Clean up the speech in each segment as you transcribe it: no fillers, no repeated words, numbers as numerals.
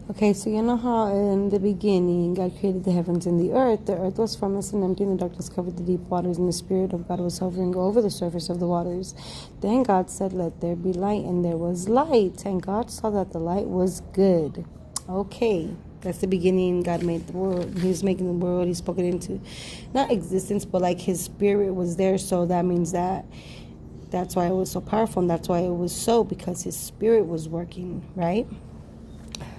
Okay, so you know how in the beginning God created the heavens and the earth. The earth was formless and empty, and the darkness covered the deep waters, and the Spirit of God was hovering over the surface of the waters. Then God said, "Let there be light," and there was light. And God saw that the light was good. Okay, that's the beginning. God made the world. He was making the world. He spoke it into, not existence, but like His Spirit was there. So that means that's why it was so powerful, and that's why it was so, because His Spirit was working, right?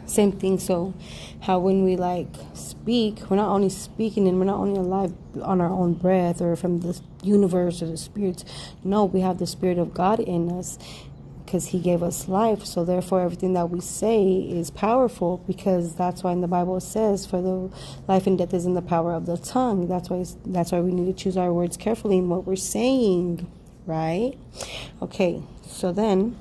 Same thing. So how when we like speak, we're not only speaking and we're not only alive on our own breath or from the universe or the spirits. No, we have the Spirit of God in us because He gave us life. So therefore everything that we say is powerful, because that's why in the Bible it says, for the life and death is in the power of the tongue. That's why we need to choose our words carefully in what we're saying, right? Okay, so then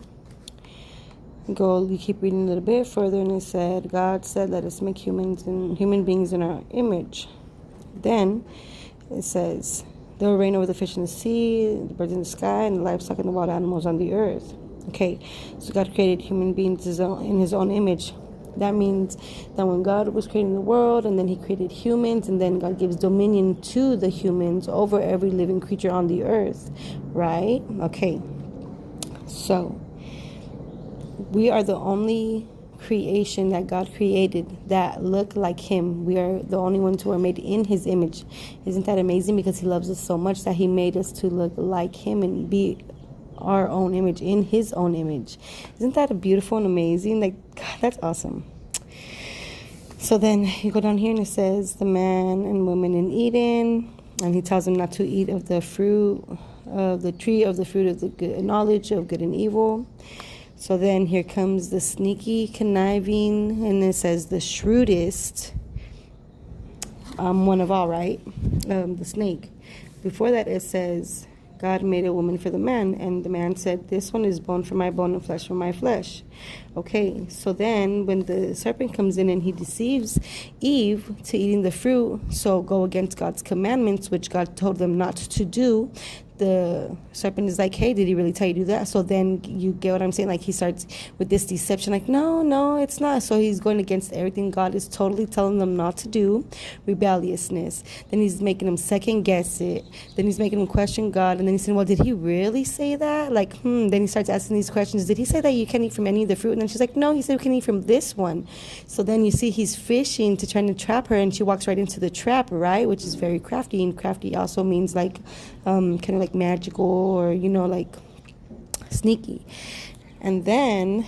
you keep reading a little bit further, and it said, God said, "Let us make human beings in our image." Then it says, "They will reign over the fish in the sea, the birds in the sky, and the livestock and the wild animals on the earth." Okay, so God created human beings in His own image. That means that when God was creating the world, and then He created humans, and then God gives dominion to the humans over every living creature on the earth, right? Okay, so we are the only creation that God created that look like Him. We are the only ones who are made in His image. Isn't that amazing? Because He loves us so much that He made us to look like Him and be our own image, in His own image. Isn't that beautiful and amazing? Like, God, that's awesome. So then you go down here and it says the man and woman in Eden, and He tells them not to eat of the fruit of the tree of the fruit of the good knowledge of good and evil. So then here comes the sneaky, conniving, and it says the shrewdest one of all, right? The snake. Before that it says, God made a woman for the man, and the man said, "This one is bone for my bone and flesh for my flesh." Okay, so then when the serpent comes in and he deceives Eve to eating the fruit, so go against God's commandments, which God told them not to do, the serpent is like, "Hey, did He really tell you to do that?" So then you get what I'm saying? Like, he starts with this deception, like, no, it's not. So he's going against everything God is totally telling them not to do. Rebelliousness. Then he's making them second guess it. Then he's making them question God. And then he's saying, well, did He really say that? Like, Then he starts asking these questions. Did He say that you can't eat from any of the fruit? And then she's like, no, He said we can eat from this one. So then you see he's fishing to try to trap her, and she walks right into the trap, right? Which is very crafty. And crafty also means like kind of like magical, or like sneaky. And then